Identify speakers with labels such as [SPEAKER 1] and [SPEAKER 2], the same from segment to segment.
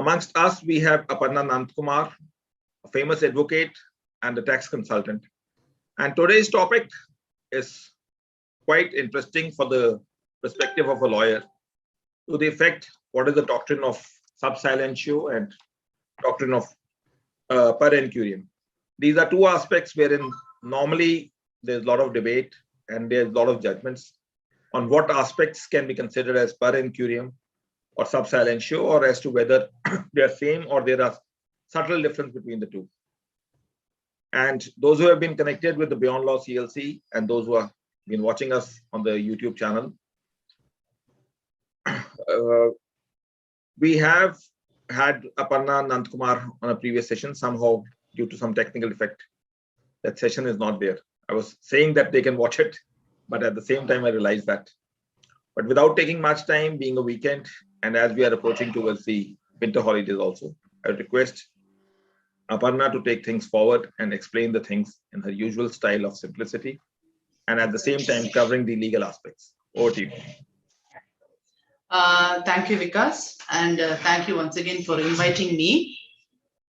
[SPEAKER 1] Amongst us, we have Aparna Nandakumar, a famous advocate and a tax consultant. And today's topic is quite interesting for the perspective of a lawyer. To the effect, what is the doctrine of Subsilentio and doctrine of per incuriam? These are two aspects wherein normally there's a lot of debate and there's a lot of judgments on what aspects can be considered as per incuriam or Subsilentio, or as to whether they are same or there are subtle difference between the two. And those who have been connected with the Beyond Law CLC and those who have been watching us on the YouTube channel, we have had Aparna Nandakumar on a previous session. Somehow, due to some technical defect, that session is not there. I was saying that they can watch it, but at the same time, I realized that. But without taking much time, being a weekend, and as we are approaching towards the winter holidays also, I would request Aparna to take things forward and explain the things in her usual style of simplicity, and at the same time covering the legal aspects. Over to you.
[SPEAKER 2] Thank you, Vikas, and thank you once again for inviting me.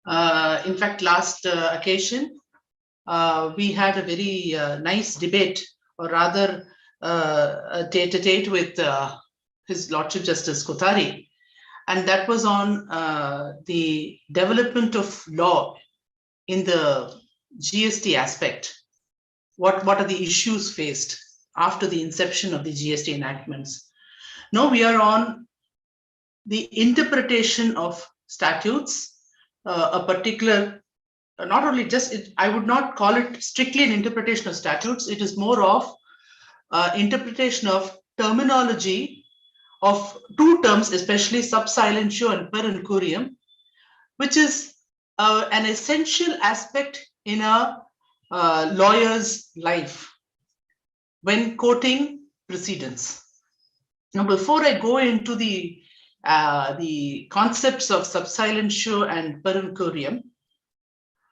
[SPEAKER 2] In fact, last occasion, we had a very nice debate, or rather a tete-a-tete with His Lordship Justice Kothari, and that was on the development of law in the GST aspect. What are the issues faced after the inception of the GST enactments? Now we are on the interpretation of statutes, a particular, not only just, I would not call it strictly an interpretation of statutes, it is more of interpretation of terminology of two terms, especially Subsilentio and per incuriam, which is an essential aspect in a lawyer's life when quoting precedents. Now, before I go into the concepts of Subsilentio and per incuriam,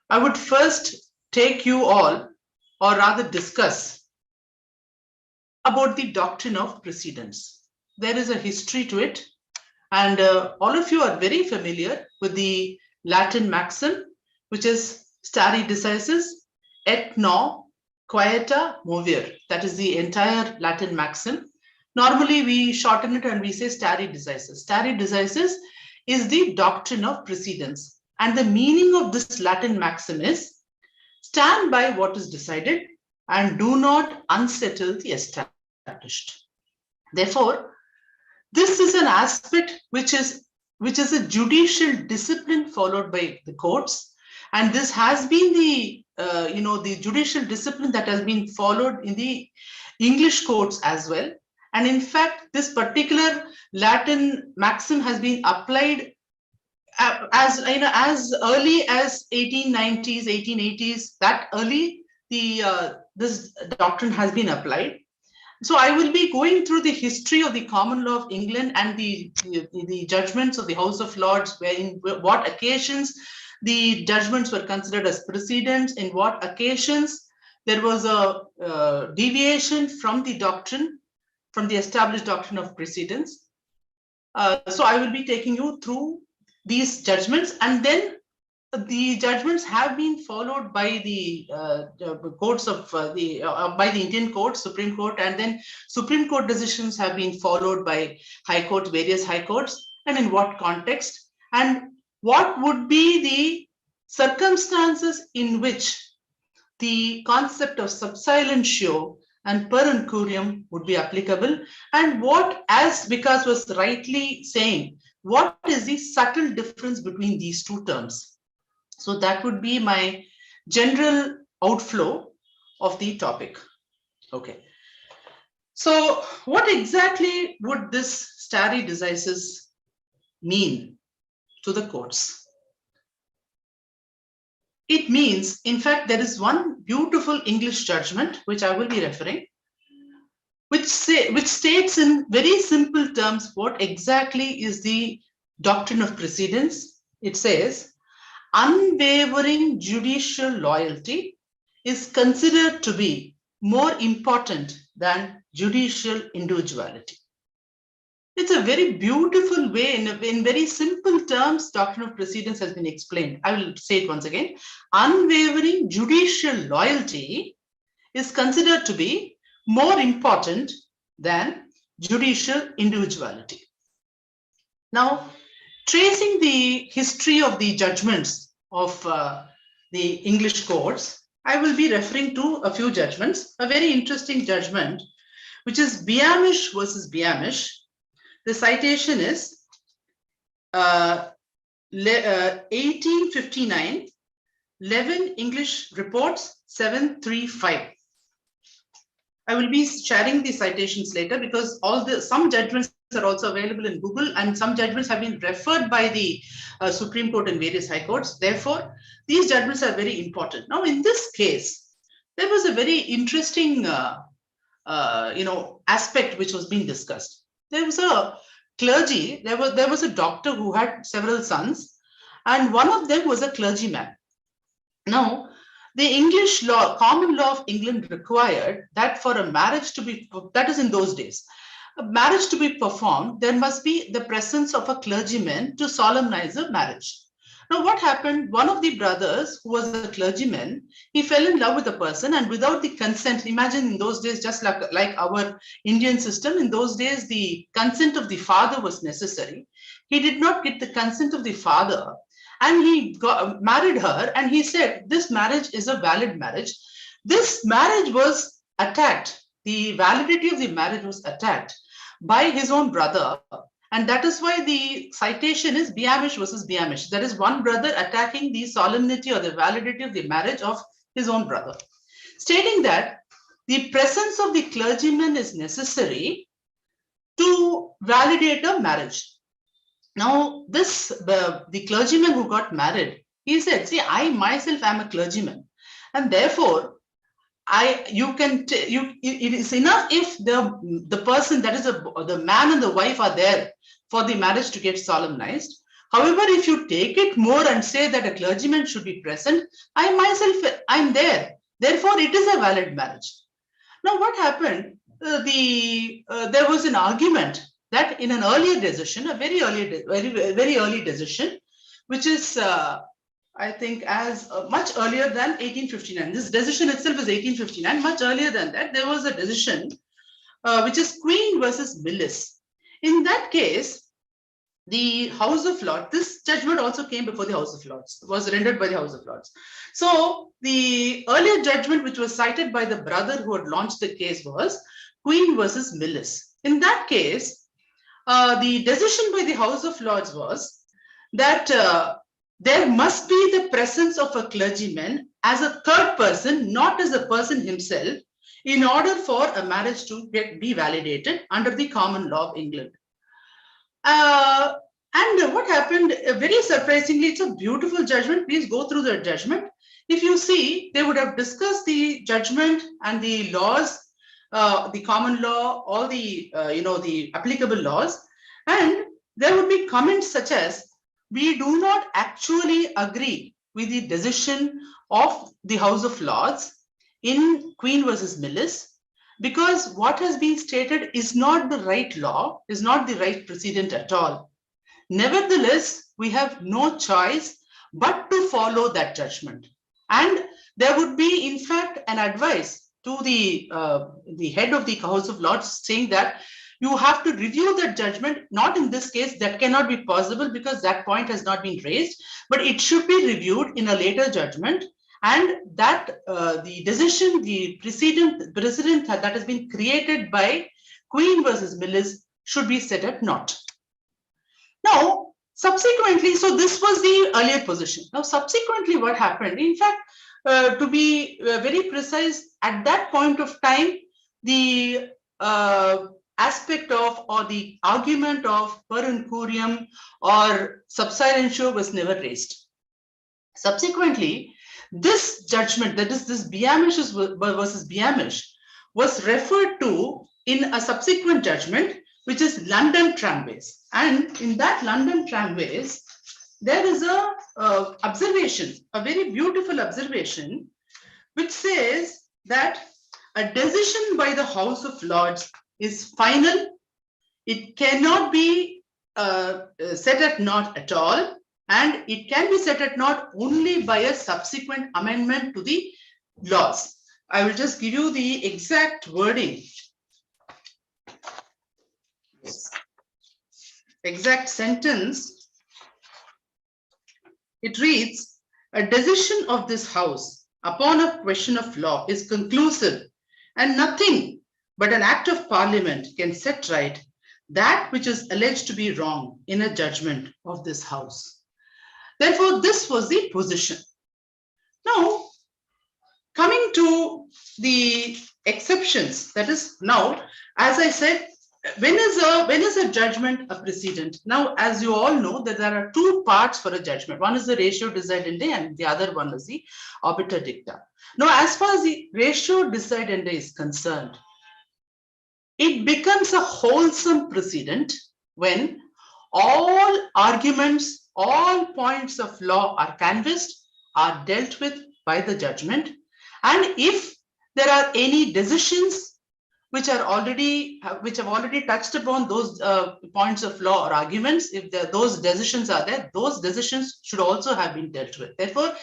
[SPEAKER 2] I would first take you all, or rather discuss about the doctrine of precedence. There is a history to it, and all of you are very familiar with the Latin maxim, which is stare decisis et non quieta movere. That is the entire Latin maxim. Normally, we shorten it and we say stare decisis. Stare decisis is the doctrine of precedence. And the meaning of this Latin maxim is stand by what is decided and do not unsettle the established. Therefore, this is an aspect which is a judicial discipline followed by the courts, and this has been the the judicial discipline that has been followed in the English courts as well. And in fact, this particular Latin maxim has been applied as early as 1890s, 1880s. That early, this doctrine has been applied. So I will be going through the history of the common law of England and the judgments of the House of Lords, where in what occasions the judgments were considered as precedents, in what occasions there was a deviation from the doctrine, from the established doctrine of precedence. So I will be taking you through these judgments, and then the judgments have been followed by the courts of by the Indian courts, Supreme Court, and then Supreme Court decisions have been followed by High Court, various High Courts, and in what context, and what would be the circumstances in which the concept of Subsilentio and per incuriam would be applicable, and what, as Vikas was rightly saying, what is the subtle difference between these two terms. So that would be my general outflow of the topic. Okay. So what exactly would this stare decisis mean to the courts? It means, in fact, there is one beautiful English judgment, which I will be referring, which states in very simple terms what exactly is the doctrine of precedence. It says, unwavering judicial loyalty is considered to be more important than judicial individuality. It's a very beautiful way, in very simple terms, doctrine of precedence has been explained. I will say it once again. Unwavering judicial loyalty is considered to be more important than judicial individuality. Now, tracing the history of the judgments of the English courts, I will be referring to a few judgments. A very interesting judgment, which is Beamish versus Beamish. The citation is 1859, 11 English Reports 735. I will be sharing the citations later because some judgments are also available in Google, and some judgments have been referred by the Supreme Court and various high courts. Therefore, these judgments are very important. Now, in this case, there was a very interesting aspect which was being discussed. There was a clergy, there was a doctor who had several sons, and one of them was a clergyman. Now, the English law, common law of England required that for a marriage to be, that is in those days, a marriage to be performed, there must be the presence of a clergyman to solemnize a marriage. Now, what happened? One of the brothers, who was a clergyman, he fell in love with a person, and without the consent, imagine in those days, just like our Indian system, in those days, the consent of the father was necessary. He did not get the consent of the father, and he married her, and he said, this marriage is a valid marriage. This marriage was attacked. The validity of the marriage was attacked by his own brother. And that is why the citation is Beamish versus Beamish. That is one brother attacking the solemnity or the validity of the marriage of his own brother, stating that the presence of the clergyman is necessary to validate a marriage. Now, the clergyman who got married, he said, see, I myself am a clergyman, and therefore, it is enough if the person, that is the man and the wife, are there for the marriage to get solemnized. However, if you take it more and say that a clergyman should be present, I myself, I'm there. Therefore, it is a valid marriage. Now, what happened? There was an argument that in an earlier decision, a very early decision, which is I think as much earlier than 1859. This decision itself is 1859. Much earlier than that, there was a decision which is Queen versus Billis. In that case, the House of Lords, this judgment also came before the House of Lords, was rendered by the House of Lords. So the earlier judgment, which was cited by the brother who had launched the case, was Queen versus Billis. In that case, the decision by the House of Lords was that there must be the presence of a clergyman as a third person, not as a person himself, in order for a marriage to be validated under the common law of England. And what happened, very surprisingly, it's a beautiful judgment. Please go through the judgment. If you see, they would have discussed the judgment and the laws, the common law, all the the applicable laws, and there would be comments such as, we do not actually agree with the decision of the House of Lords in Queen versus Billis, because what has been stated is not the right law, is not the right precedent at all. Nevertheless, we have no choice but to follow that judgment. And there would be, in fact, an advice to the head of the House of Lords saying that you have to review that judgment. Not in this case, that cannot be possible because that point has not been raised, but it should be reviewed in a later judgment, and that the decision, the precedent that has been created by Queen versus Billis should be set at naught. Now, subsequently, so this was the earlier position. Now, subsequently, what happened? In fact, to be very precise, at that point of time, the aspect of, or the argument of per incuriam or subsilentio was never raised. Subsequently, this judgment, that is this Beamish versus Beamish, was referred to in a subsequent judgment, which is London Tramways. And in that London Tramways, there is a observation, a very beautiful observation, which says that a decision by the House of Lords is final it cannot be set at naught at all, and it can be set at naught only by a subsequent amendment to the laws. I will just give you the exact wording. Exact sentence. It reads, a decision of this House upon a question of law is conclusive, and nothing but an act of Parliament can set right that which is alleged to be wrong in a judgment of this House. Therefore, this was the position. Now, coming to the exceptions, that is now, as I said, when is a judgment a precedent? Now, as you all know, that there are two parts for a judgment. One is the ratio decidende and the other one is the obiter dicta. Now, as far as the ratio decidende is concerned, it becomes a wholesome precedent when all arguments, all points of law are canvassed, are dealt with by the judgment, and if there are any decisions which have already touched upon those points of law or arguments, if those decisions are there, those decisions should also have been dealt with. Therefore,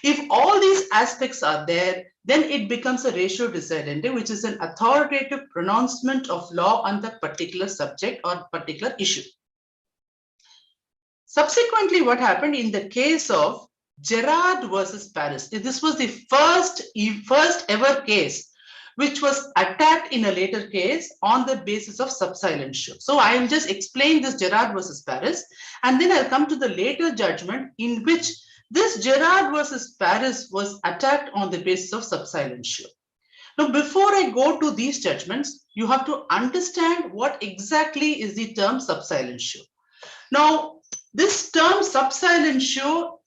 [SPEAKER 2] if all these aspects are there, then it becomes a ratio decidende, which is an authoritative pronouncement of law on that particular subject or particular issue. Subsequently, what happened in the case of Gerard versus Paris, this was the first ever case which was attacked in a later case on the basis of subsilentio. So I will just explain this Gerard versus Paris, and then I'll come to the later judgment in which this Gerard versus Paris was attacked on the basis of subsilentio. Now, before I go to these judgments, you have to understand what exactly is the term subsilentio. Now, this term subsilentio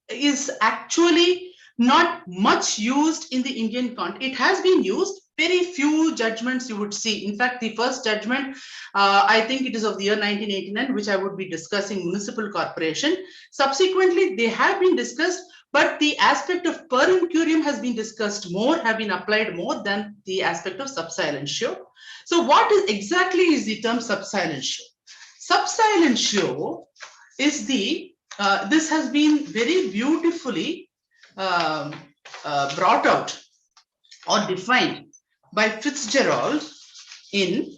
[SPEAKER 2] is actually not much used in the Indian context. It has been used. Very few judgments you would see. In fact, the first judgment, I think it is of the year 1989, which I would be discussing, Municipal Corporation. Subsequently, they have been discussed, but the aspect of per incuriam has been discussed more, have been applied more than the aspect of subsilentio. So what exactly is the term subsilentio? Subsilentio is this has been very beautifully brought out or defined by Fitzgerald in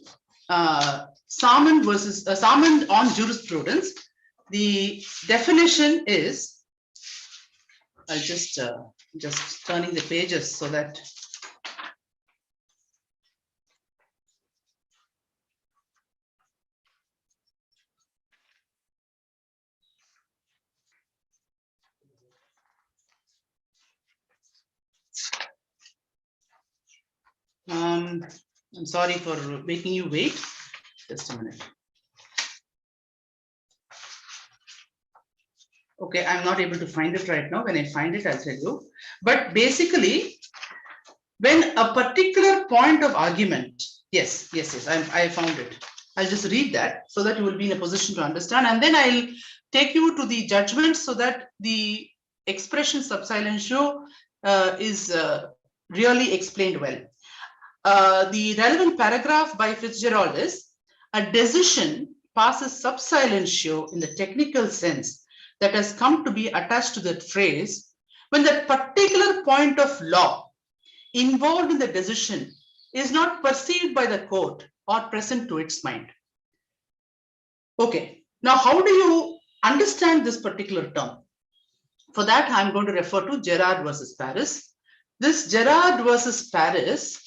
[SPEAKER 2] Salmon on Jurisprudence. The definition is, I'll just turning the pages so that I'm sorry for making you wait. Just a minute. Okay, I'm not able to find it right now. When I find it, I'll tell you. But basically, when a particular point of argument, yes, I found it. I'll just read that so that you will be in a position to understand, and then I'll take you to the judgment so that the expression subsilentio is really explained well. The relevant paragraph by Fitzgerald is, a decision passes subsilentio in the technical sense that has come to be attached to that phrase when that particular point of law involved in the decision is not perceived by the court or present to its mind. Okay, now how do you understand this particular term? For that, I'm going to refer to Gerard versus Paris. This Gerard versus Paris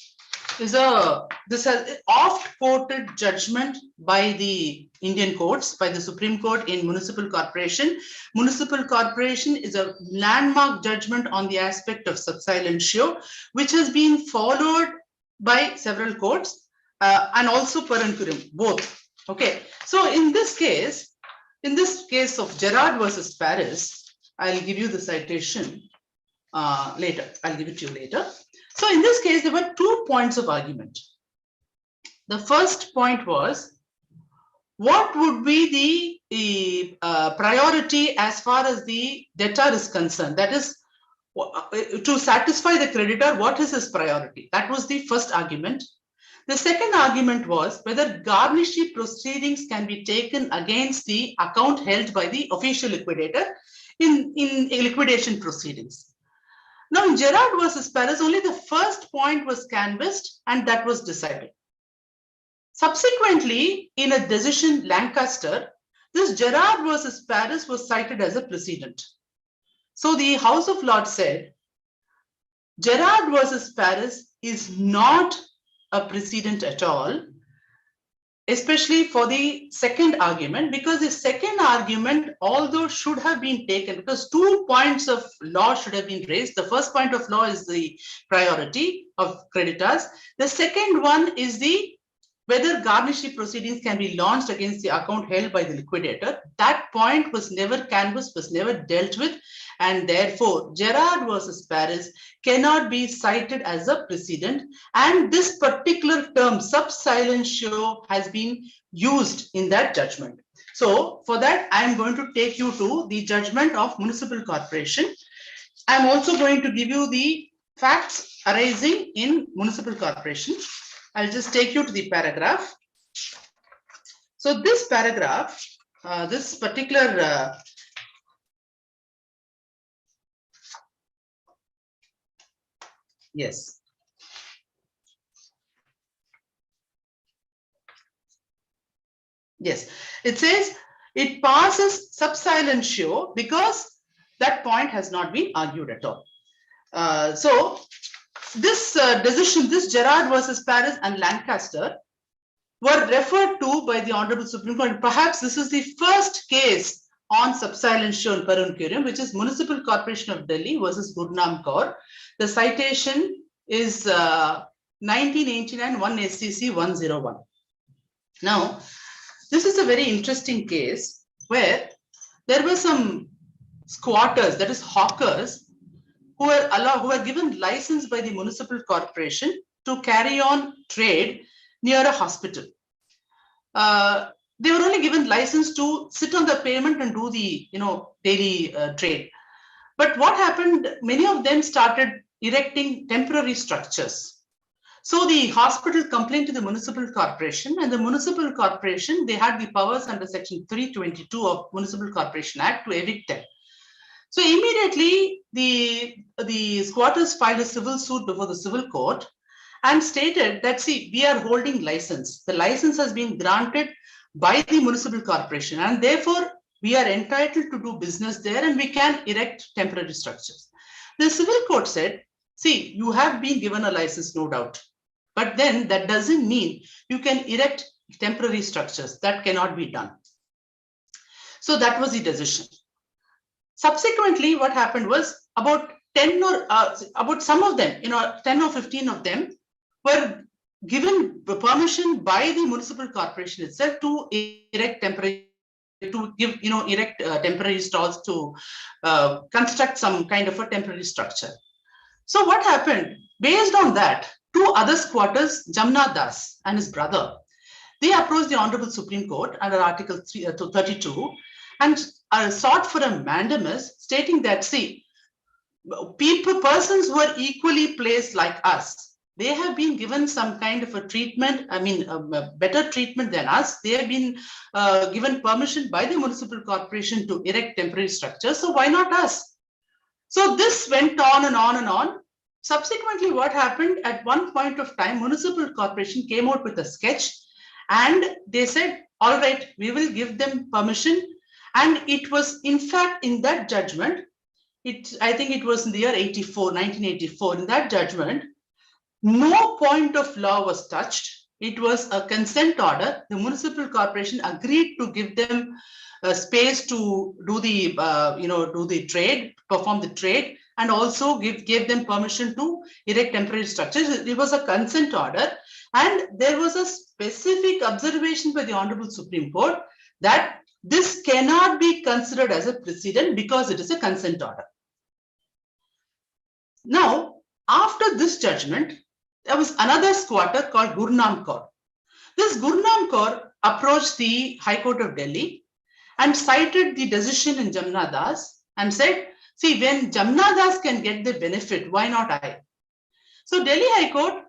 [SPEAKER 2] is this has oft quoted judgment by the Indian courts, by the Supreme Court in Municipal Corporation. Municipal Corporation is a landmark judgment on the aspect of subsilentio, which has been followed by several courts and also per incuriam, both. Okay, so in this case of Gerard versus Paris, I'll give you the citation later. I'll give it to you later. So in this case, there were 2 points of argument. The first point was, what would be the priority as far as the debtor is concerned? That is, to satisfy the creditor, what is his priority? That was the first argument. The second argument was whether garnishee proceedings can be taken against the account held by the official liquidator in liquidation proceedings. Now, in Gerard versus Paris, only the first point was canvassed and that was decided. Subsequently, in a decision Lancaster, this Gerard versus Paris was cited as a precedent. So the House of Lords said, Gerard versus Paris is not a precedent at all, especially for the second argument, because the second argument, although should have been taken, because 2 points of law should have been raised. The first point of law is the priority of creditors. The second one is the whether garnishee proceedings can be launched against the account held by the liquidator. That point was never canvassed, was never dealt with, and therefore Gerard versus Paris cannot be cited as a precedent. And this particular term, subsilentio, has been used in that judgment. So for that, I am going to take you to the judgment of Municipal Corporation. I am also going to give you the facts arising in Municipal Corporation. I'll just take you to the paragraph. So this paragraph, this particular yes. Yes, it says it passes subsilentio because that point has not been argued at all. So this decision, this Gerard versus Paris and Lancaster were referred to by the Honorable Supreme Court. Perhaps this is the first case on subsilentio and per incuriam, which is Municipal Corporation of Delhi versus Gurnam Kaur. The citation is 1989 1 SCC 101. Now, this is a very interesting case where there were some squatters, that is hawkers, who were given license by the Municipal Corporation to carry on trade near a hospital. They were only given license to sit on the pavement and do the daily trade. But what happened? Many of them started erecting temporary structures. So the hospital complained to the Municipal Corporation, and the Municipal Corporation, they had the powers under Section 322 of Municipal Corporation Act to evict them. So immediately the squatters filed a civil suit before the civil court and stated that, see, we are holding license. The license has been granted by the Municipal Corporation, and therefore we are entitled to do business there and we can erect temporary structures. The civil court said, see, you have been given a license, no doubt, but then that doesn't mean you can erect temporary structures. That cannot be done. So that was the decision. Subsequently, what happened was about 10 or about some of them, 10 or 15 of them were given permission by the Municipal Corporation itself to erect temporary, temporary stalls to construct some kind of a temporary structure. So what happened? Based on that, 2 other squatters, Jamna Das and his brother, they approached the Honorable Supreme Court under Article 32 and sought for a mandamus stating that, see, persons who are equally placed like us, they have been given some kind of a treatment, a better treatment than us. They have been given permission by the Municipal Corporation to erect temporary structures, so why not us? So this went on and on and on. Subsequently, what happened, at one point of time, Municipal Corporation came out with a sketch and they said, all right, we will give them permission. And it was, in fact, in that judgment, I think it was in the year 1984, in that judgment, no point of law was touched. It was a consent order. The Municipal Corporation agreed to give them space to do the, do the trade, perform the trade, and also gave them permission to erect temporary structures. It was a consent order. And there was a specific observation by the Honorable Supreme Court that this cannot be considered as a precedent because it is a consent order. Now, after this judgment, there was another squatter called Gurnam Kaur. This Gurnam Kaur approached the High Court of Delhi and cited the decision in Jamna Das and said, see, when Jamna Das can get the benefit, why not I? So Delhi High Court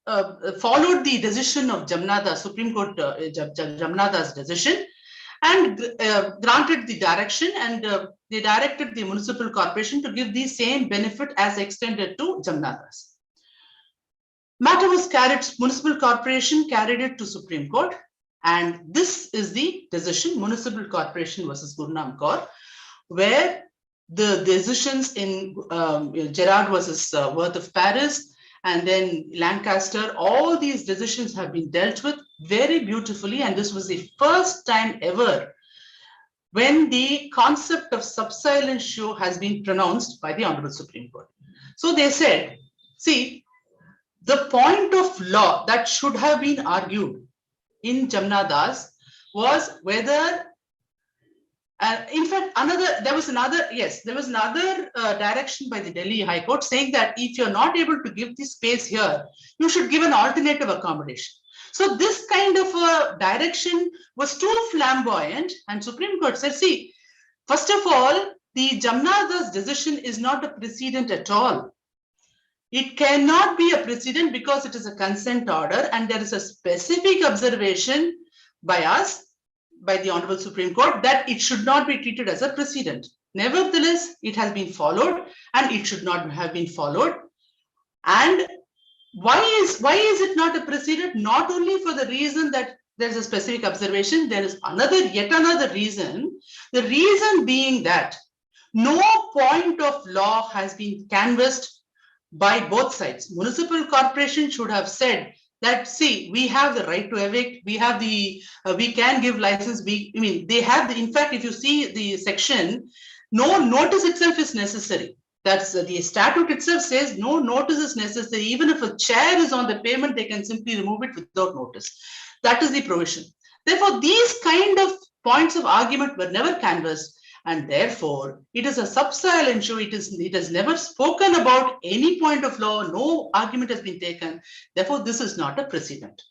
[SPEAKER 2] followed the decision of Jamnada, Supreme Court Jamnada's decision, and granted the direction, and they directed the Municipal Corporation to give the same benefit as extended to Jamnadas. Matter was carried, Municipal Corporation carried it to Supreme Court, and this is the decision, Municipal Corporation versus Gurnam Kaur, where the decisions in Gerard versus Worth of Paris, and then Lancaster, all these decisions have been dealt with very beautifully, and this was the first time ever when the concept of subsilentio has been pronounced by the Honorable Supreme Court. So they said, see, the point of law that should have been argued in Jamnadas was whether, in fact, there was another direction by the Delhi High Court saying that if you're not able to give the space here, you should give an alternative accommodation. So this kind of a direction was too flamboyant, and Supreme Court said, see, first of all, the Jamnadas decision is not a precedent at all. It cannot be a precedent because it is a consent order, and there is a specific observation by us, by the Honorable Supreme Court, that it should not be treated as a precedent. Nevertheless, it has been followed, and it should not have been followed. And why is it not a precedent? Not only for the reason that there's a specific observation, there is yet another reason. The reason being that no point of law has been canvassed by both sides. Municipal Corporation should have said that, see, we have the right to evict, we have the, we can give license, they have the, in fact, if you see the section, no notice itself is necessary. That's the statute itself says no notice is necessary. Even if a chair is on the pavement, they can simply remove it without notice. That is the provision. Therefore, these kind of points of argument were never canvassed, and therefore it is a subsilentio. It has never spoken about any point of law. No argument has been taken. Therefore, this is not a precedent.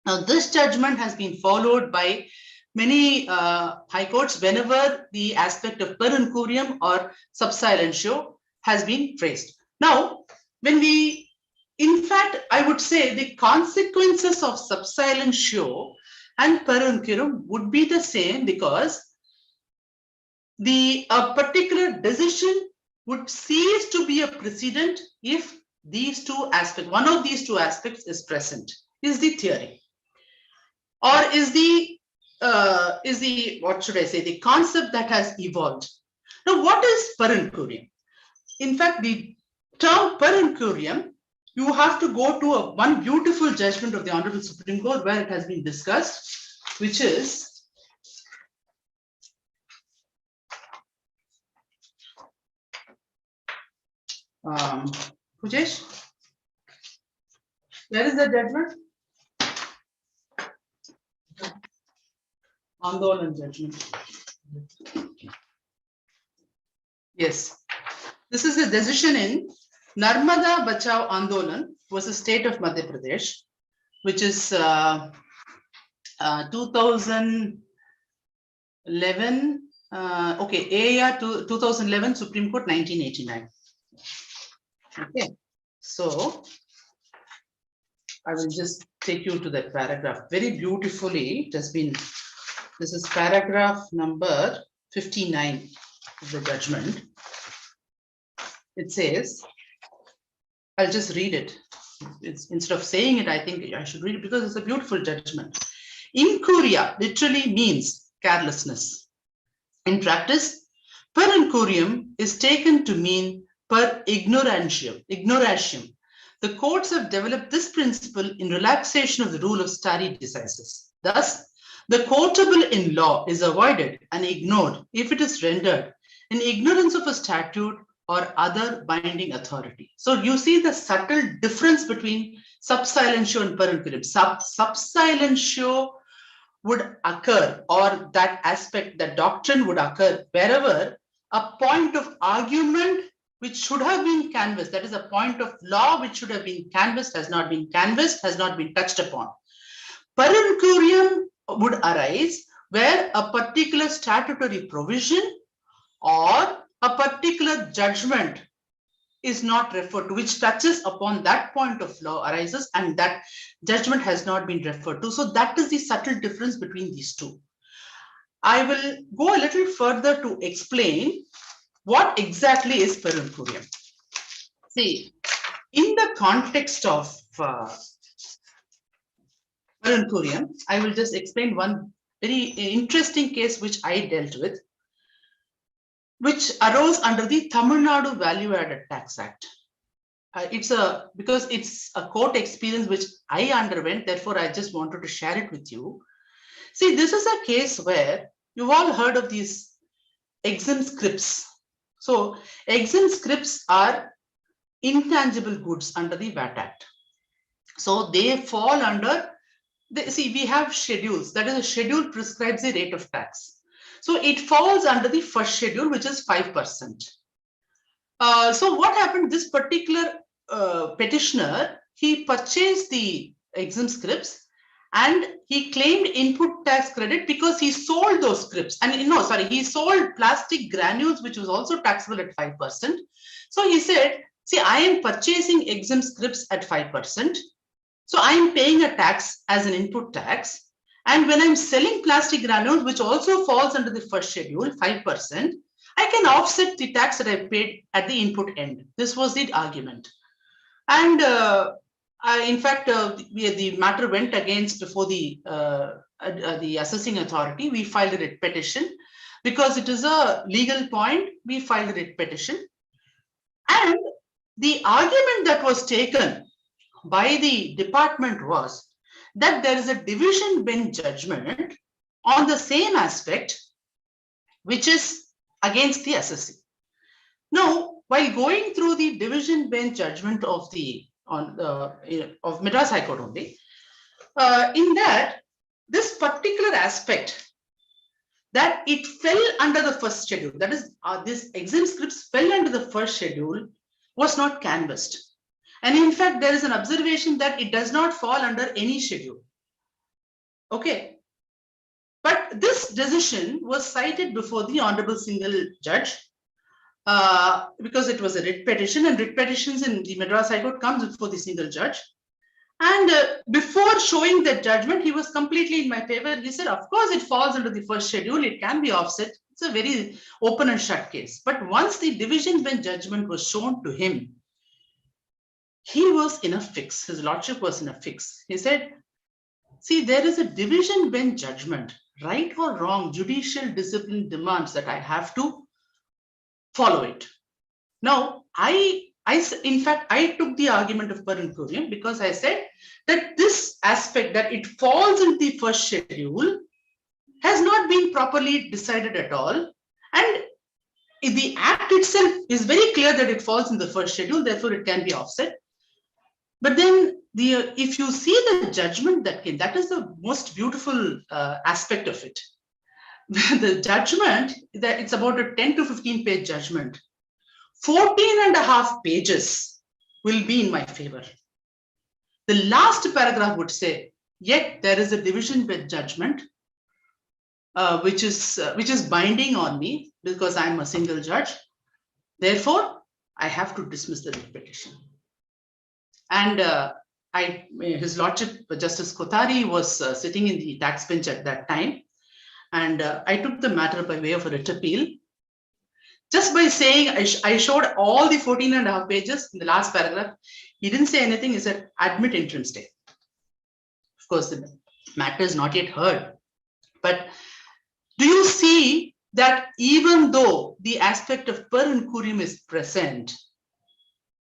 [SPEAKER 2] Now, this judgment has been followed by many high courts whenever the aspect of per incuriam or subsilentio has been phrased. Now, when we, in fact, I would say the consequences of subsilentio and per incuriam would be the same, because a particular decision would cease to be a precedent if these two aspects, one of these two aspects is present, is the theory, or is the what should I say, the concept that has evolved. Now, what is per incuriam? In fact, the term per incuriam, you have to go to one beautiful judgment of the Honorable Supreme Court where it has been discussed, which is Pujesh, where is the judgment? Andolan judgment. Yes, this is the decision in Narmada Bachao Andolan versus State of Madhya Pradesh, which is 2011. AR 2011 Supreme Court 1989. Okay, so I will just take you to that paragraph very beautifully. It has been. This is paragraph number 59 of the judgment. It says, I'll just read it. Instead of saying it, I think I should read it because it's a beautiful judgment. Incuria literally means carelessness. In practice, per incuriam is taken to mean per ignorantium. The courts have developed this principle in relaxation of the rule of stare decisis. Thus, the quotable in law is avoided and ignored if it is rendered in ignorance of a statute or other binding authority. So you see the subtle difference between subsilentio and per incuriam. Subsilentio would occur, or that aspect, that doctrine would occur wherever a point of argument which should have been canvassed, that is a point of law which should have been canvassed, has not been canvassed, has not been touched upon. Per incuriam would arise where a particular statutory provision or a particular judgment is not referred to, which touches upon that point of law arises, and that judgment has not been referred to. So that is the subtle difference between these two. I will go a little further to explain what exactly is per incuriam. See, in the context of per incuriam, I will just explain one very interesting case which I dealt with, which arose under the Tamil Nadu Value Added Tax Act. Because it's a court experience which I underwent, therefore I just wanted to share it with you. See, this is a case where you've all heard of these exempt scrips. So exempt scrips are intangible goods under the VAT Act. So they fall under, see, we have schedules. That is, a schedule prescribes the rate of tax. So it falls under the first schedule, which is 5%. So what happened? This particular petitioner, he purchased the exempt scrips and he claimed input tax credit because he sold those scrips. And he sold plastic granules, which was also taxable at 5%. So he said, see, I am purchasing exempt scrips at 5%. So I am paying a tax as an input tax. And when I'm selling plastic granules, which also falls under the first schedule, 5%, I can offset the tax that I paid at the input end. This was the argument. And in fact, the matter went against before the assessing authority. We filed a writ petition. Because it is a legal point, we filed a writ petition. And the argument that was taken by the department was that there is a division bench judgment on the same aspect, which is against the assessee. Now, while going through the division bench judgment of Madras High Court only, in that this particular aspect, that it fell under the first schedule, that is, this exempt scripts fell under the first schedule, was not canvassed. And in fact, there is an observation that it does not fall under any schedule. Okay. But this decision was cited before the Honorable Single Judge because it was a writ petition, and writ petitions in the Madras High Court comes before the Single Judge. And before showing that judgment, he was completely in my favor. He said, of course, it falls under the first schedule. It can be offset. It's a very open and shut case. But once the division bench judgment was shown to him, he was in a fix. His lordship was in a fix. He said, see, there is a division bench judgment, right or wrong, judicial discipline demands that I have to follow it. Now, in fact, I took the argument of per incuriam because I said that this aspect, that it falls in the first schedule, has not been properly decided at all. And the act itself is very clear that it falls in the first schedule, therefore it can be offset. But then if you see the judgment that came, that is the most beautiful aspect of it. The judgment, that it's about a 10 to 15 page judgment. 14.5 pages will be in my favor. The last paragraph would say, yet there is a division bench judgment, which is binding on me because I'm a single judge. Therefore, I have to dismiss the writ petition. And his lordship, Justice Kothari, was sitting in the tax bench at that time. And I took the matter by way of a writ appeal. Just by saying, I showed all the 14.5 pages in the last paragraph. He didn't say anything. He said, admit interim stay. Of course, the matter is not yet heard. But do you see that even though the aspect of per incuriam is present,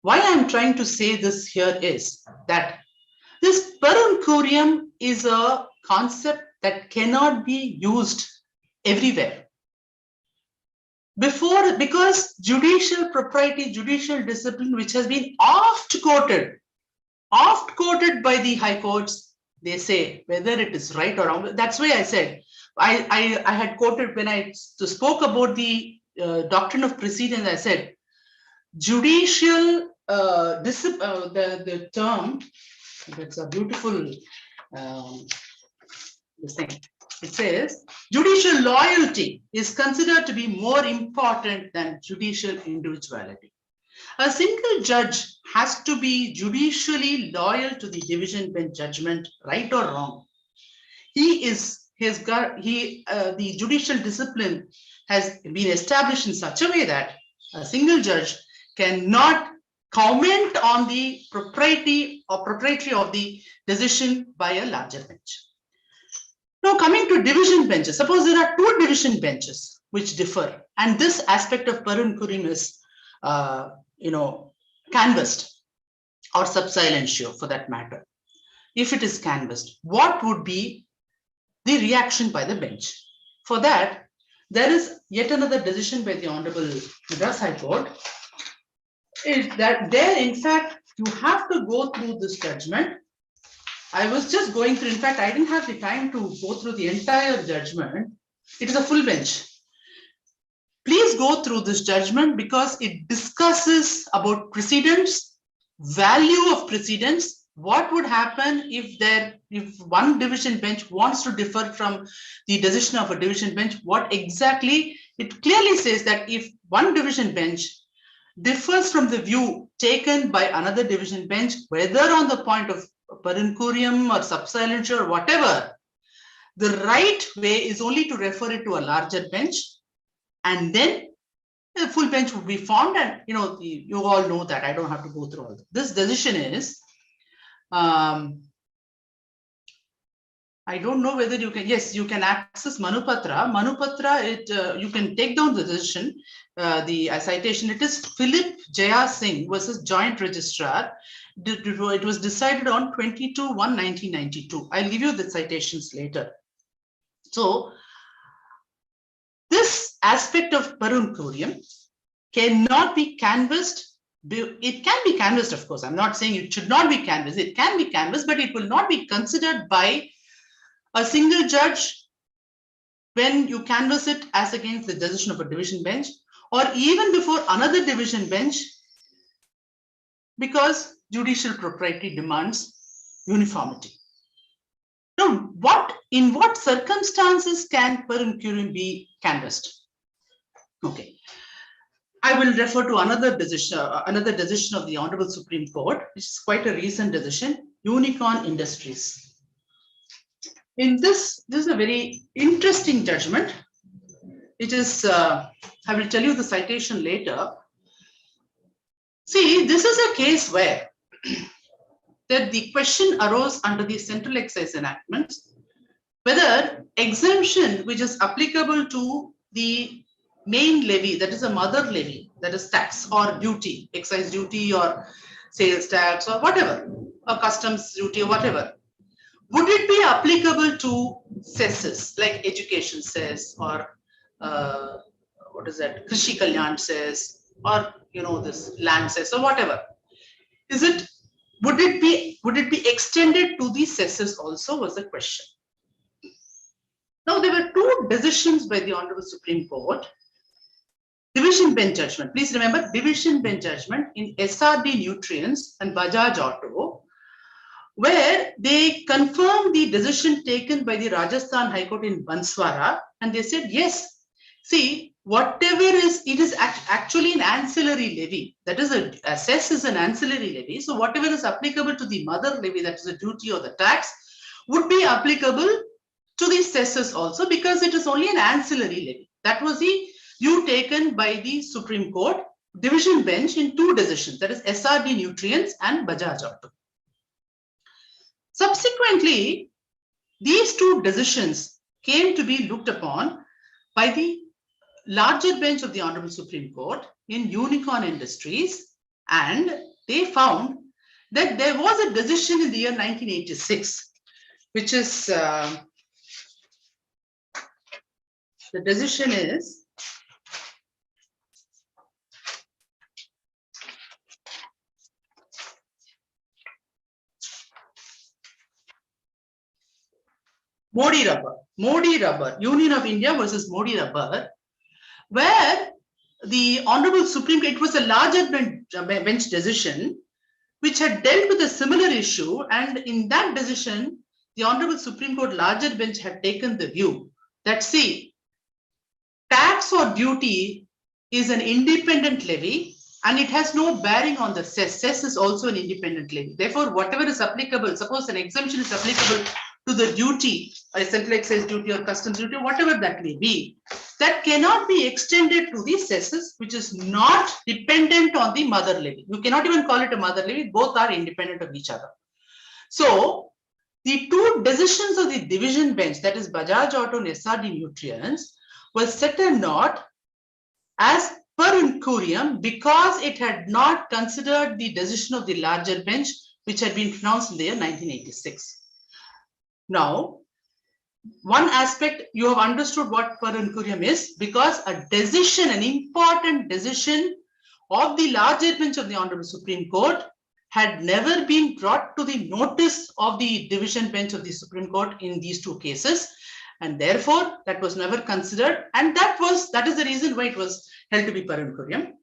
[SPEAKER 2] why I'm trying to say this here is that this per incuriam is a concept that cannot be used everywhere. Because judicial propriety, judicial discipline, which has been oft quoted by the high courts, they say whether it is right or wrong. That's why I said, I had quoted when I spoke about the doctrine of precedence, I said, judicial the term, that's a beautiful this thing. It says, judicial loyalty is considered to be more important than judicial individuality. A single judge has to be judicially loyal to the division bench judgment, right or wrong. The judicial discipline has been established in such a way that a single judge cannot comment on the propriety of the decision by a larger bench. Now, coming to division benches, suppose there are two division benches which differ, and this aspect of per incuriam is, canvassed, or subsilentio for that matter. If it is canvassed, what would be the reaction by the bench? For that, there is yet another decision by the Honorable Madras High Court, is that there, in fact, you have to go through this judgment. I was just going through, in fact, I didn't have the time to go through the entire judgment. It is a full bench. Please go through this judgment because it discusses about precedence, value of precedence, what would happen if one division bench wants to differ from the decision of a division bench, what exactly, it clearly says that if one division bench differs from the view taken by another division bench, whether on the point of per incuriam or subsilentio or whatever, the right way is only to refer it to a larger bench, and then a full bench would be formed. And you all know that, I don't have to go through all that. This decision is, I don't know whether you can, yes, you can access Manupatra. Manupatra, you can take down the decision, the citation. It is Philip Jaya Singh versus Joint Registrar. It was decided on 22/1/1992. I'll give you the citations later. So this aspect of per incuriam cannot be canvassed. It can be canvassed, of course. I'm not saying it should not be canvassed. It can be canvassed, but it will not be considered by a single judge when you canvass it as against the decision of a division bench, or even before another division bench, because judicial propriety demands uniformity. Now, in what circumstances can per incuriam be canvassed? Okay, I will refer to another decision of the Honorable Supreme Court, which is quite a recent decision, Unicorn Industries. In this is a very interesting judgment. It is, I will tell you the citation later. See, this is a case where that the question arose under the Central Excise Enactments, whether exemption which is applicable to the main levy, that is a mother levy, that is tax or duty, excise duty or sales tax or whatever, or customs duty or whatever, would it be applicable to cesses like education cess or what is that, Krishi Kalyan cess, or this land cess or whatever? Would it be extended to the cesses also, was the question. Now, there were two decisions by the Honorable Supreme Court. Division bench judgment. Please remember, division bench judgment in SRD Nutrients and Bajaj Auto, where they confirmed the decision taken by the Rajasthan High Court in Banswara, and they said, yes, see, whatever it is actually an ancillary levy. That is a cess is an ancillary levy. So whatever is applicable to the mother levy, that is a duty or the tax, would be applicable to the cesses also, because it is only an ancillary levy. That was the view taken by the Supreme Court division bench in two decisions, that is SRD Nutrients and Bajaj Auto. Subsequently, these two decisions came to be looked upon by the larger bench of the Honorable Supreme Court in Unicorn Industries, and they found that there was a decision in the year 1986, which is, the decision is Modi Rubber, Union of India versus Modi Rubber, where the Honorable Supreme Court, it was a larger bench decision which had dealt with a similar issue, and in that decision, the Honorable Supreme Court larger bench had taken the view that, see, tax or duty is an independent levy and it has no bearing on the cess. Cess is also an independent levy. Therefore, whatever is applicable, suppose an exemption is applicable to the duty, a central excise duty or customs duty, whatever that may be, that cannot be extended to the cesses, which is not dependent on the mother levy. You cannot even call it a mother levy. Both are independent of each other. So the two decisions of the division bench, that is Bajaj Auto and SRD Nutrients, was set a knot as per incuriam because it had not considered the decision of the larger bench, which had been pronounced in the year 1986. Now, one aspect you have understood what per incuriam is, because a decision, an important decision of the larger bench of the Honorable Supreme Court had never been brought to the notice of the division bench of the Supreme Court in these two cases, and therefore that was never considered, and that is the reason why it was held to be per incuriam.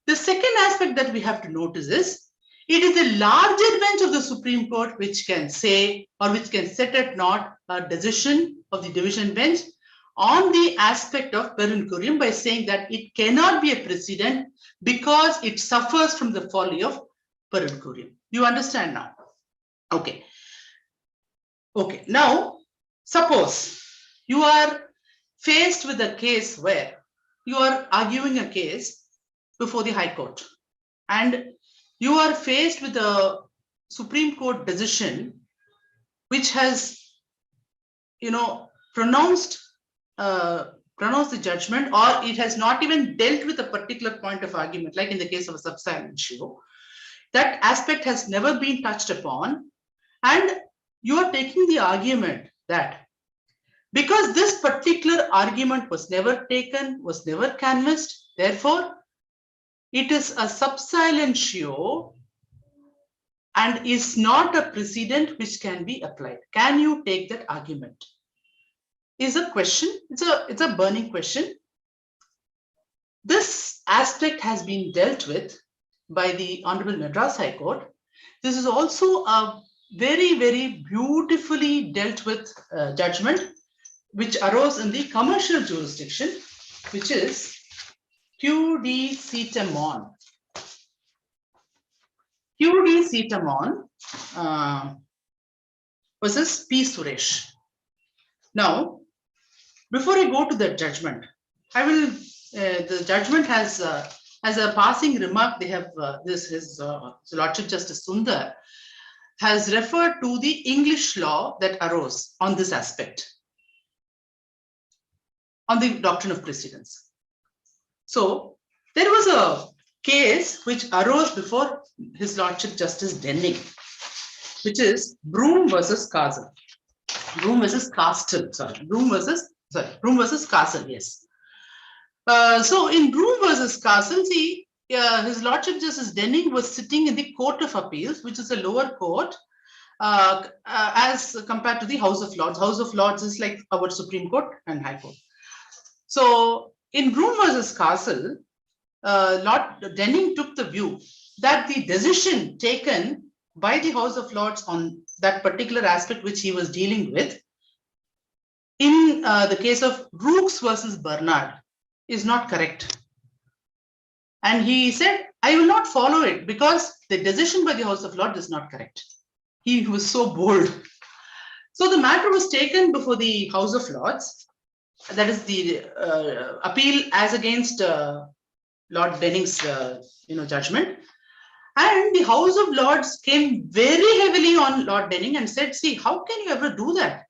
[SPEAKER 2] The second aspect that we have to notice is it is the larger bench of the Supreme Court which can say or which can set at naught a decision of the division bench on the aspect of per incuriam by saying that it cannot be a precedent because it suffers from the folly of per incuriam. You understand now? Okay. Okay. Now, suppose you are faced with a case where you are arguing a case before the High Court, and you are faced with a Supreme Court decision which has, pronounced the judgment, or it has not even dealt with a particular point of argument, like in the case of a subsilentio. That aspect has never been touched upon, and you are taking the argument that because this particular argument was never taken, was never canvassed, therefore it is a subsilentio and is not a precedent which can be applied. Can you take that argument? Is a question. It's a burning question. This aspect has been dealt with by the Honorable Madras High Court. This is also a very, very beautifully dealt with judgment which arose in the commercial jurisdiction, which is QD Cetamon. QD Cetamon versus P. Suresh. Now, before I go to the judgment, I will. The judgment has, as a passing remark, they have his Lordship Justice Sundar has referred to the English law that arose on this aspect, on the doctrine of precedence. So there was a case which arose before His Lordship Justice Denning, which is Broom versus Castle. Broom versus Castle. Sorry, Broom versus Castle. Yes. So in Broom versus Castle, see, His Lordship Justice Denning was sitting in the Court of Appeals, which is a lower court, as compared to the House of Lords. House of Lords is like our Supreme Court and High Court. So in Broom versus Castle, Lord Denning took the view that the decision taken by the House of Lords on that particular aspect which he was dealing with, in the case of Rooks versus Bernard, is not correct. And he said, I will not follow it because the decision by the House of Lords is not correct. He was so bold. So the matter was taken before the House of Lords. That is the appeal as against Lord Denning's judgment. And the House of Lords came very heavily on Lord Denning and said, see, how can you ever do that?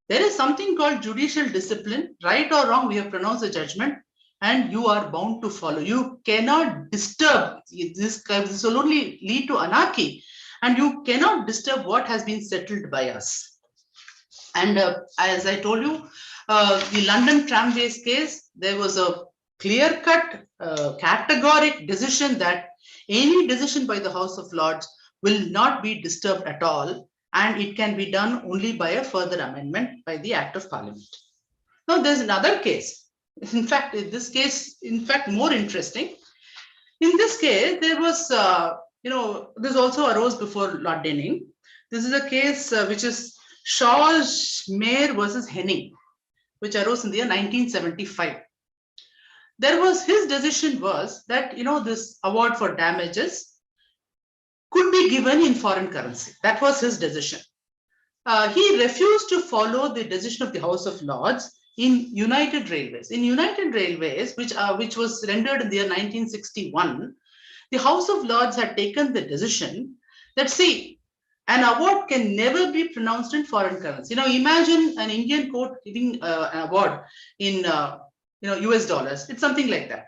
[SPEAKER 2] There is something called judicial discipline. Right or wrong, we have pronounced the judgment and you are bound to follow. You cannot disturb. This will only lead to anarchy, and you cannot disturb what has been settled by us. And as I told you, the London tramways case, there was a clear-cut, categoric decision that any decision by the House of Lords will not be disturbed at all, and it can be done only by a further amendment by the Act of Parliament. Now, there's another case. In fact, this case, more interesting. In this case, there was, this also arose before Lord Denning. This is a case which is Shaw-Schmeyer versus Henning, which arose in the year 1975. his decision was that, this award for damages could be given in foreign currency. That was his decision. He refused to follow the decision of the House of Lords in United Railways. In United Railways, which was rendered in the year 1961, the House of Lords had taken the decision that, see, an award can never be pronounced in foreign currency. Imagine an Indian court giving an award in US dollars. It's something like that.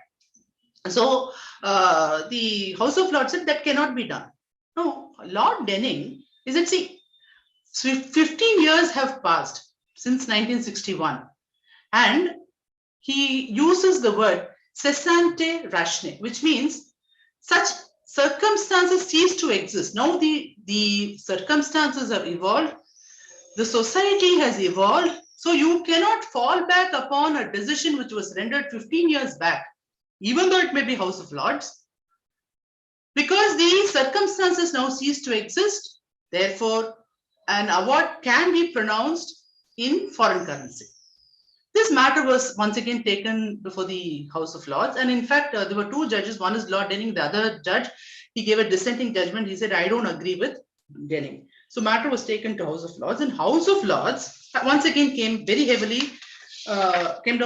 [SPEAKER 2] So the House of Lords said that cannot be done. No, Lord Denning is that, see, 15 years have passed since 1961, and he uses the word cessante ratione, which means such circumstances cease to exist. Now the circumstances have evolved, the society has evolved, so you cannot fall back upon a decision which was rendered 15 years back, even though it may be House of Lords, because the circumstances now cease to exist. Therefore, an award can be pronounced in foreign currency. This matter was once again taken before the House of Lords, and in fact, there were two judges. One is Lord Denning, the other judge, he gave a dissenting judgment. He said, I don't agree with Denning. So matter was taken to House of Lords, and House of Lords once again came down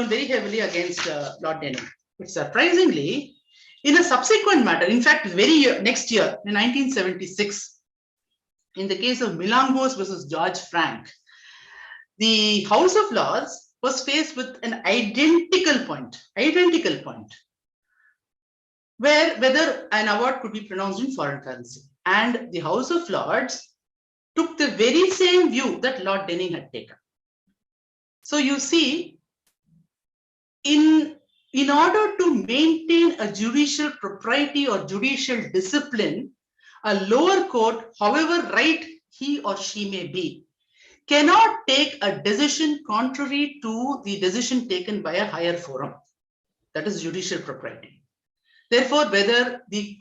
[SPEAKER 2] very heavily against Lord Denning. But surprisingly, in a subsequent matter, in fact, next year, in 1976, in the case of Milangos versus George Frank, the House of Lords was faced with an identical point, whether an award could be pronounced in foreign currency. And the House of Lords took the very same view that Lord Denning had taken. So you see, in order to maintain a judicial propriety or judicial discipline, a lower court, however right he or she may be, cannot take a decision contrary to the decision taken by a higher forum. That is judicial propriety. Therefore, whether the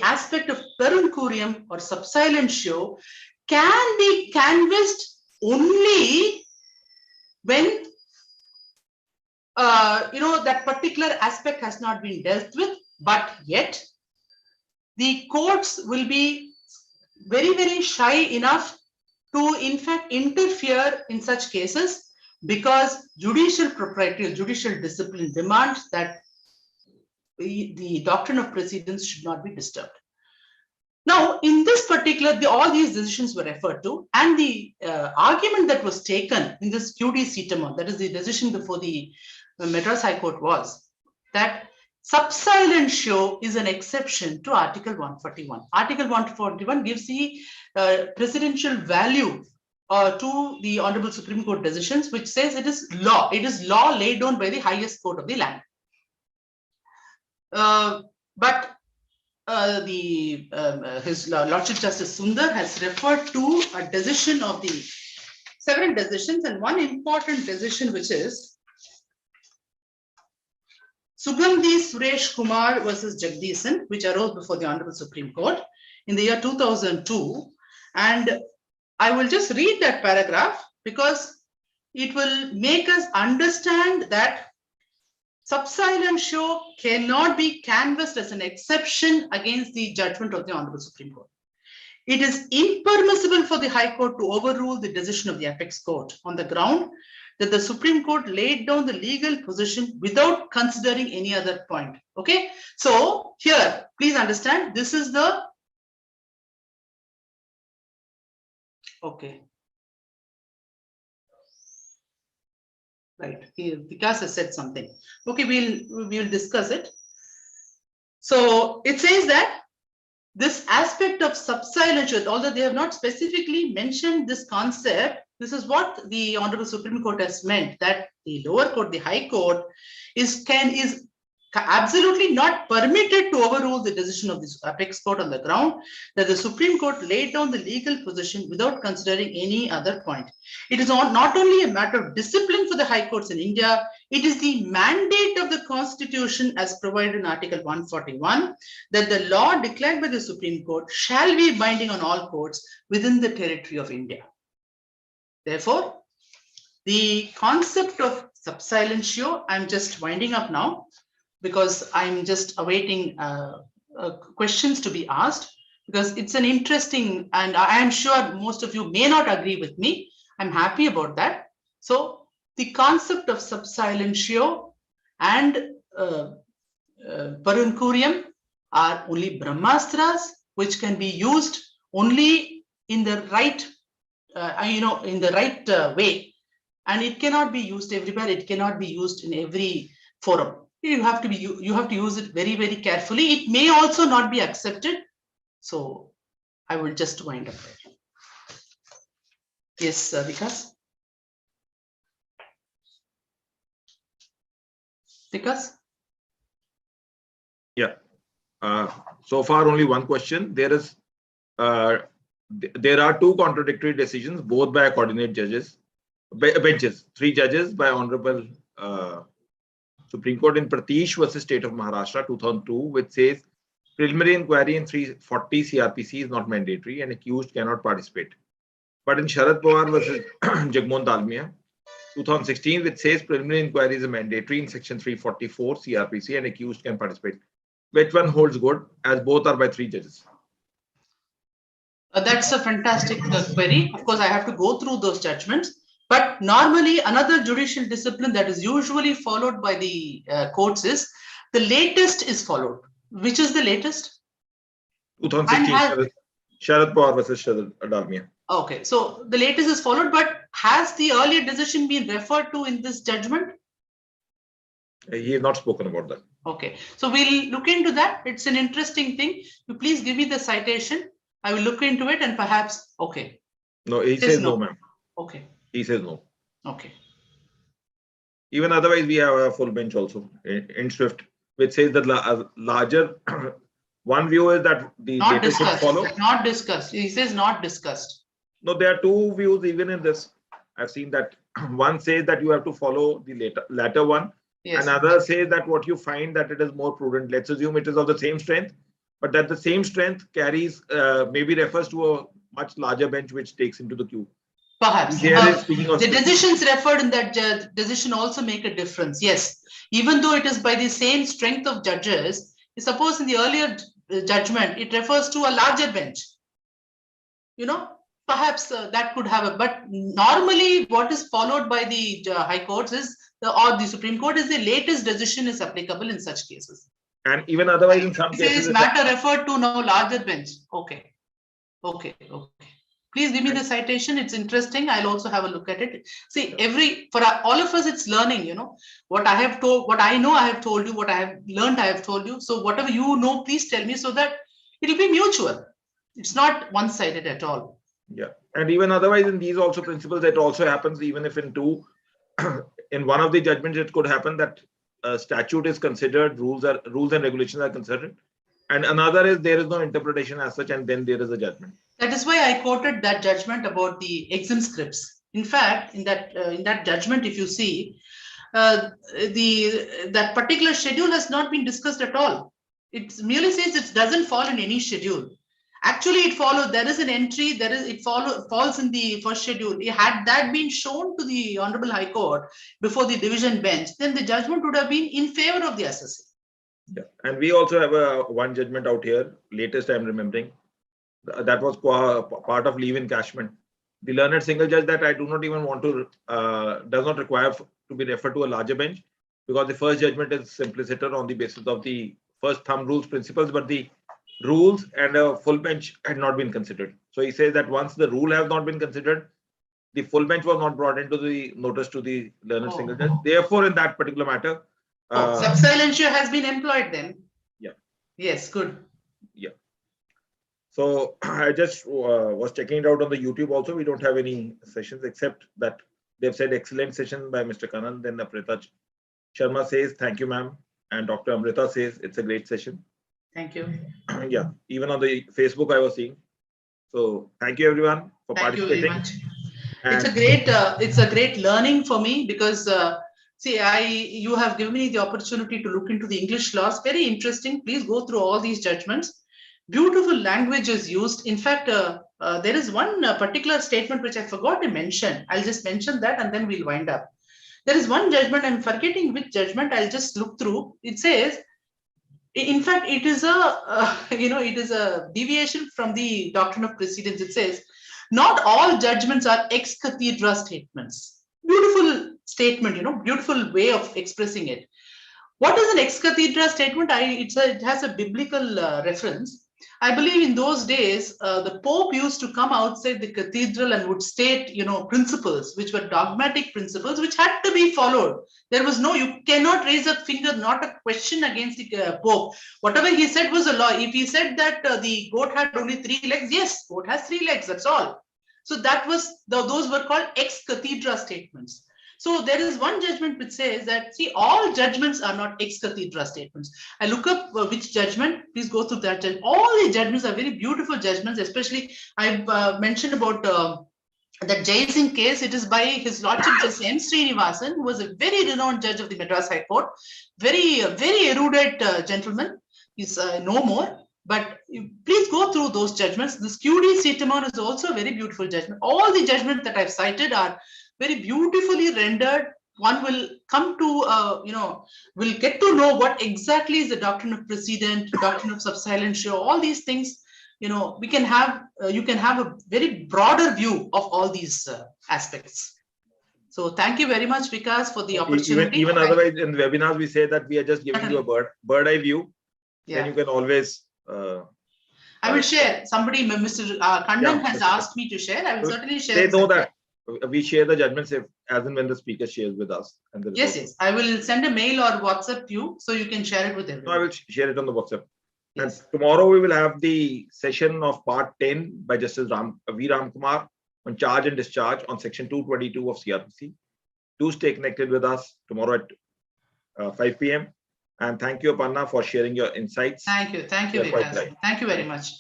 [SPEAKER 2] aspect of per incuriam or subsilentio can be canvassed only when that particular aspect has not been dealt with, but yet the courts will be very, very shy enough to in fact interfere in such cases, because judicial propriety or judicial discipline demands that the doctrine of precedence should not be disturbed. Now, in this particular, all these decisions were referred to, and the argument that was taken in this QD Cetemon, that is the decision before the Madras High Court, was that subsilentio is an exception to Article 141. Article 141 gives the precedential value to the Honorable Supreme Court decisions, which says it is law. It is law laid down by the highest court of the land. But His Lordship Justice Sundar has referred to a decision of the several decisions, and one important decision, which is Sugandhi Suresh Kumar versus Jagdishan, which arose before the Honorable Supreme Court in the year 2002. And I will just read that paragraph because it will make us understand that subsilentio cannot be canvassed as an exception against the judgment of the Honorable Supreme Court. It is impermissible for the High Court to overrule the decision of the Apex Court on the ground that the Supreme Court laid down the legal position without considering any other point. Okay, so here, please understand, this is the right. Vikas has said something. Okay, we'll discuss it. So it says that this aspect of subsilentio, although they have not specifically mentioned this concept, this is what the Honorable Supreme Court has meant, that the lower court, the High Court, is absolutely not permitted to overrule the decision of the Apex Court on the ground that the Supreme Court laid down the legal position without considering any other point. It is not only a matter of discipline for the High Courts in India, it is the mandate of the Constitution as provided in Article 141 that the law declared by the Supreme Court shall be binding on all courts within the territory of India. Therefore, the concept of subsilentio, I'm just winding up now. because I'm just awaiting questions to be asked, because it's an interesting, and I am sure most of you may not agree with me. I'm happy about that. So the concept of subsilentio and incuriam are only brahmastras, which can be used only in the right, in the right way, and it cannot be used everywhere. It cannot be used in every forum. You have to use it very, very carefully. It may also not be accepted. So I will just wind up there. Yes, Vikas. Vikas?
[SPEAKER 1] Yeah. So far, only one question. There are two contradictory decisions, both by coordinate judges, benches, 3 judges by Honorable Supreme Court in Pratish versus State of Maharashtra 2002, which says preliminary inquiry in 340 CRPC is not mandatory and accused cannot participate. But in Sharad Pawar versus Jagmohan Dalmia 2016, which says preliminary inquiry is mandatory in section 344 CRPC and accused can participate. Which one holds good, as both are by 3 judges?
[SPEAKER 2] That's a fantastic query. Of course, I have to go through those judgments. But normally, another judicial discipline that is usually followed by the courts is the latest is followed. Which is the latest?
[SPEAKER 1] 2016, Sharad Pawar versus Sharad Dalmia.
[SPEAKER 2] Okay, so the latest is followed, but has the earlier decision been referred to in this judgment?
[SPEAKER 1] He has not spoken about that.
[SPEAKER 2] Okay, so we'll look into that. It's an interesting thing. You please give me the citation. I will look into it and perhaps, okay.
[SPEAKER 1] No, he says no, ma'am.
[SPEAKER 2] Okay.
[SPEAKER 1] He says no.
[SPEAKER 2] Okay.
[SPEAKER 1] Even otherwise, we have a full bench also in Swift, which says that larger, one view is that the
[SPEAKER 2] not
[SPEAKER 1] data should follow.
[SPEAKER 2] Not discussed. He says not discussed.
[SPEAKER 1] No, there are 2 views even in this. I've seen that one says that you have to follow the latter one. Yes. Another says that what you find that it is more prudent. Let's assume it is of the same strength, but that the same strength carries, maybe refers to a much larger bench which takes into the queue.
[SPEAKER 2] Perhaps. The decisions referred in that decision also make a difference. Yes. Even though it is by the same strength of judges, suppose in the earlier judgment, it refers to a larger bench. Perhaps that could have but normally what is followed by the high courts is or the Supreme Court is the latest decision is applicable in such cases.
[SPEAKER 1] And even otherwise in some cases.
[SPEAKER 2] Matter referred to now larger bench. Okay. Please give me the citation. It's interesting. I'll also have a look at it. See, for all of us, it's learning, what I have told, what I know, I have told you, what I have learned, I have told you. So whatever you know, please tell me so that it'll be mutual. It's not one-sided at all.
[SPEAKER 1] Yeah. And even otherwise in these also principles, it also happens even if in in one of the judgments, it could happen that statute is considered, rules and regulations are considered. And another is there is no interpretation as such, and then there is a judgment.
[SPEAKER 2] That is why I quoted that judgment about the exim scripts. In fact, in that judgment, if you see, that particular schedule has not been discussed at all. It merely says it doesn't fall in any schedule. Actually, it follows. There is an entry. Falls in the first schedule. Had that been shown to the Honorable High Court before the division bench, then the judgment would have been in favor of the assessee.
[SPEAKER 1] Yeah, and we also have one judgment out here. Latest, I'm remembering, that was part of leave encashment. The learned single judge that I do not even want to does not require to be referred to a larger bench, because the first judgment is simpliciter on the basis of the first thumb rules principles, but the rules and a full bench had not been considered. So he says that once the rule has not been considered, the full bench was not brought into the notice to the learned single judge. Therefore, in that particular matter,
[SPEAKER 2] Subsilentio has been employed then.
[SPEAKER 1] Yeah.
[SPEAKER 2] Yes, good.
[SPEAKER 1] Yeah. So I just was checking it out on the YouTube also. We don't have any sessions except that they've said excellent session by Mr. Kanan. Then Aprita Sharma says, thank you, ma'am. And Dr. Amrita says, it's a great session.
[SPEAKER 2] Thank you.
[SPEAKER 1] Yeah, even on the Facebook I was seeing. So thank you everyone for participating.
[SPEAKER 2] Thank you very much. It's a great learning for me because see, you have given me the opportunity to look into the English laws. Very interesting. Please go through all these judgments. Beautiful language is used. In fact, there is one particular statement which I forgot to mention. I'll just mention that and then we'll wind up. There is one judgment, I'm forgetting which judgment, I'll just look through. It says, in fact, it is it is a deviation from the doctrine of precedence. It says, not all judgments are ex cathedra statements. Beautiful statement, beautiful way of expressing it. What is an ex cathedra statement? It has a biblical reference. I believe in those days, the Pope used to come outside the cathedral and would state, principles, which were dogmatic principles, which had to be followed. There was you cannot raise a finger, not a question against the Pope. Whatever he said was a law. If he said that the goat had only 3 legs, yes, goat has 3 legs, that's all. So that was, those were called ex cathedra statements. So there is one judgment which says that, see, all judgments are not ex cathedra statements. I look up which judgment, please go through that. All the judgments are very beautiful judgments, especially I've mentioned about that Jai Singh case. It is by His Lordship Justice M. Srinivasan, who was a very renowned judge of the Madras High Court, very erudite gentleman. He's no more. But please go through those judgments. The Scudi Citamon is also a very beautiful judgment. All the judgments that I've cited are very beautifully rendered. One will come to, will get to know what exactly is the doctrine of precedent, doctrine of subsilentio, all these things. We can have, you can have a very broader view of all these aspects. So thank you very much, Vikas, for the opportunity.
[SPEAKER 1] Even otherwise, in webinars, we say that we are just giving you a bird eye view. Yeah. Then you can always.
[SPEAKER 2] I will share. Somebody, Mr. Kandan has asked me to share. I will certainly share.
[SPEAKER 1] They know that we share the judgments as and when the speaker shares with us. And
[SPEAKER 2] yes. I will send a mail or WhatsApp to you so you can share it with everyone.
[SPEAKER 1] No, I will share it on the WhatsApp.
[SPEAKER 2] Yes.
[SPEAKER 1] And tomorrow we will have the session of part 10 by Justice V. Ramkumar on charge and discharge on section 222 of CRPC. Do stay connected with us tomorrow at 5 p.m. And thank you, Aparna, for sharing your insights.
[SPEAKER 2] Thank you. Thank you, Vikas. Right. Thank you very much.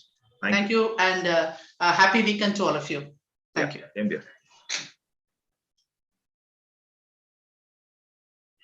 [SPEAKER 2] Thank you. And happy weekend to all of you. Thank you.
[SPEAKER 1] Same here.